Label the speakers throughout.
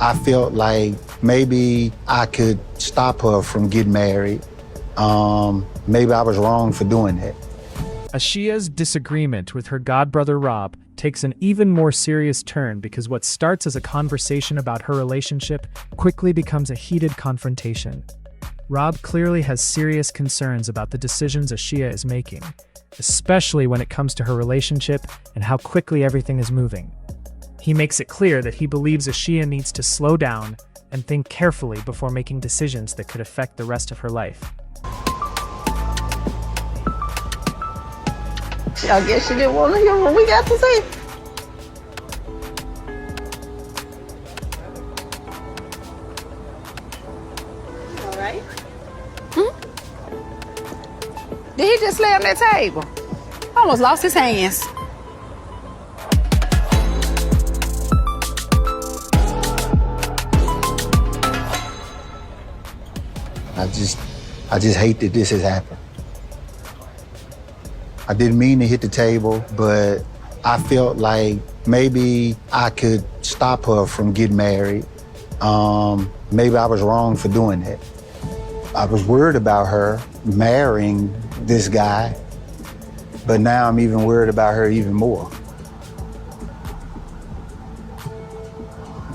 Speaker 1: I felt like maybe I could stop her from getting married. Maybe I was wrong for doing that.
Speaker 2: Ashia's disagreement with her godbrother Rob takes an even more serious turn because what starts as a conversation about her relationship quickly becomes a heated confrontation. Rob clearly has serious concerns about the decisions Ashia is making, especially when it comes to her relationship and how quickly everything is moving. He makes it clear that he believes Ashia needs to slow down and think carefully before making decisions that could affect the rest of her life.
Speaker 3: I guess she didn't want to hear what we got to say. All right.
Speaker 4: Did he just lay on that table? Almost lost his hands.
Speaker 1: I just hate that this has happened. I didn't mean to hit the table, but I felt like maybe I could stop her from getting married. Maybe I was wrong for doing that. I was worried about her marrying this guy, but now I'm even worried about her even more.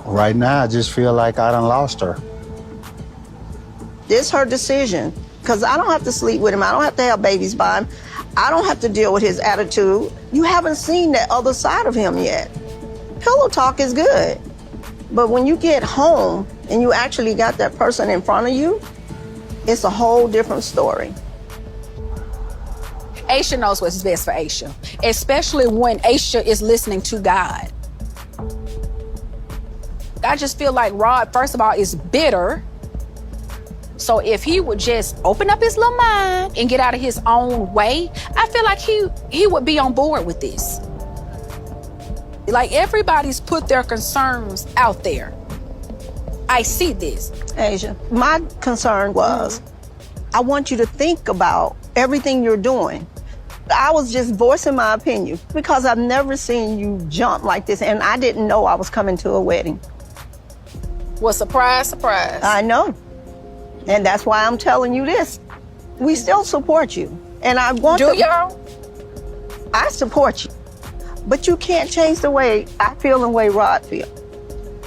Speaker 1: Right now, I just feel like I done lost her.
Speaker 3: It's her decision, because I don't have to sleep with him. I don't have to have babies by him. I don't have to deal with his attitude. You haven't seen that other side of him yet. Pillow talk is good, but when you get home and you actually got that person in front of you, it's a whole different story.
Speaker 4: Ashia knows what's best for Ashia, especially when Ashia is listening to God. I just feel like Rod, first of all, is bitter. So if he would just open up his little mind and get out of his own way, I feel like he would be on board with this. Like, everybody's put their concerns out there. I see this.
Speaker 3: Ashia, my concern was, I want you to think about everything you're doing. I was just voicing my opinion because I've never seen you jump like this, and I didn't know I was coming to a wedding.
Speaker 4: Well, surprise, surprise.
Speaker 3: I know. And that's why I'm telling you this. We still support you. And I want
Speaker 4: to. Do y'all?
Speaker 3: I support you. But you can't change the way I feel and the way Rod feels.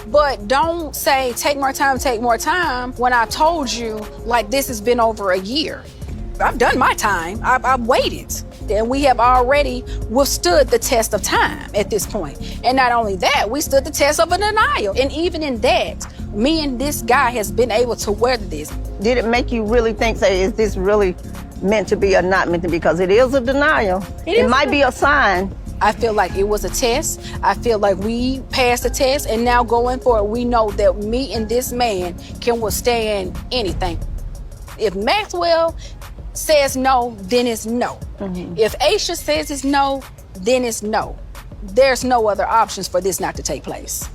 Speaker 4: But don't say, take more time, when I told you, like, this has been over a year. I've done my time. I've waited. And we have already withstood the test of time at this point. And not only that, we stood the test of a denial. And even in that, me and this guy has been able to weather this.
Speaker 3: Did it make you really think, say, is this really meant to be or not meant to be? Because it is a denial. It might be a sign.
Speaker 4: I feel like it was a test. I feel like we passed the test, and now going forward, we know that me and this man can withstand anything. If Maxwell says no, then it's no. Mm-hmm. If Ashia says it's no, then it's no. There's no other options for this not to take place.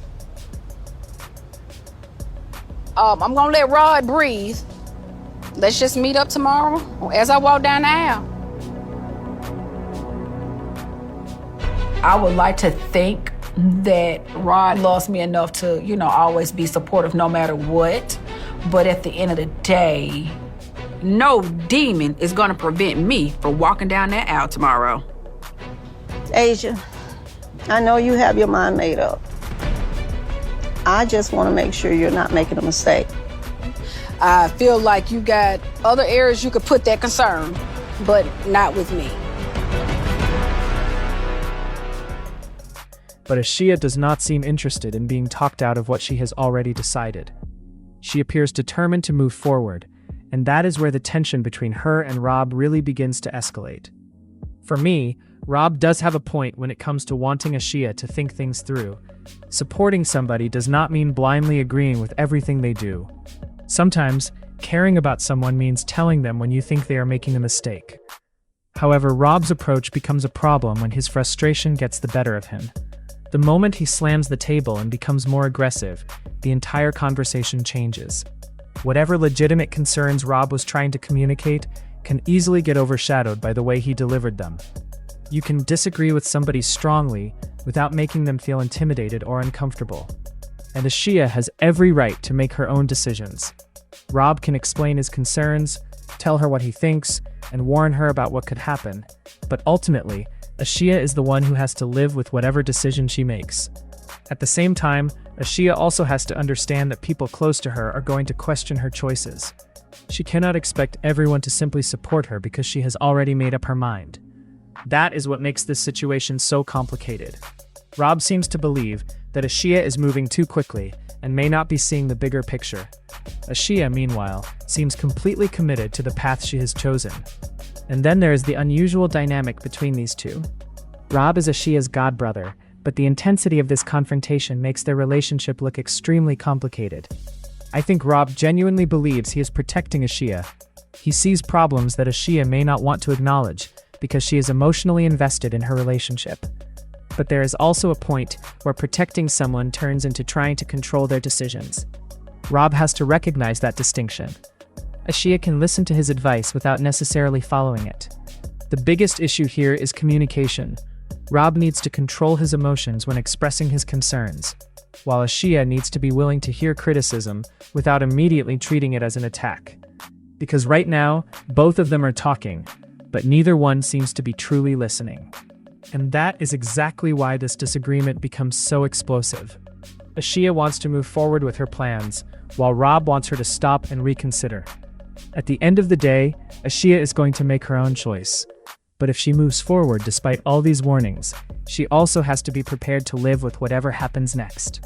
Speaker 4: I'm gonna let Rod breathe. Let's just meet up tomorrow as I walk down the aisle. I would like to think that Rod loves me enough to, always be supportive no matter what. But at the end of the day, no demon is gonna prevent me from walking down that aisle tomorrow.
Speaker 3: Ashia, I know you have your mind made up. I just want to make sure you're not making a mistake.
Speaker 4: I feel like you got other areas you could put that concern, but not with me.
Speaker 2: But Ashia does not seem interested in being talked out of what she has already decided. She appears determined to move forward, and that is where the tension between her and Rob really begins to escalate. For me, Rob does have a point when it comes to wanting Ashia to think things through. Supporting somebody does not mean blindly agreeing with everything they do. Sometimes, caring about someone means telling them when you think they are making a mistake. However, Rob's approach becomes a problem when his frustration gets the better of him. The moment he slams the table and becomes more aggressive, the entire conversation changes. Whatever legitimate concerns Rob was trying to communicate can easily get overshadowed by the way he delivered them. You can disagree with somebody strongly without making them feel intimidated or uncomfortable. and Ashia has every right to make her own decisions. Rob can explain his concerns, tell her what he thinks, and warn her about what could happen, but ultimately, Ashia is the one who has to live with whatever decision she makes. At the same time, Ashia also has to understand that people close to her are going to question her choices. She cannot expect everyone to simply support her because she has already made up her mind. That is what makes this situation so complicated. Rob seems to believe that Ashia is moving too quickly and may not be seeing the bigger picture. Ashia, meanwhile, seems completely committed to the path she has chosen. And then there is the unusual dynamic between these two. Rob is Ashia's godbrother, but the intensity of this confrontation makes their relationship look extremely complicated. I think Rob genuinely believes he is protecting Ashia. He sees problems that Ashia may not want to acknowledge because she is emotionally invested in her relationship. But there is also a point where protecting someone turns into trying to control their decisions. Rob has to recognize that distinction. Ashia can listen to his advice without necessarily following it. The biggest issue here is communication. Rob needs to control his emotions when expressing his concerns, while Ashia needs to be willing to hear criticism without immediately treating it as an attack. Because right now, both of them are talking, but neither one seems to be truly listening. And that is exactly why this disagreement becomes so explosive. Ashia wants to move forward with her plans, while Rob wants her to stop and reconsider. At the end of the day, Ashia is going to make her own choice. But if she moves forward despite all these warnings, she also has to be prepared to live with whatever happens next.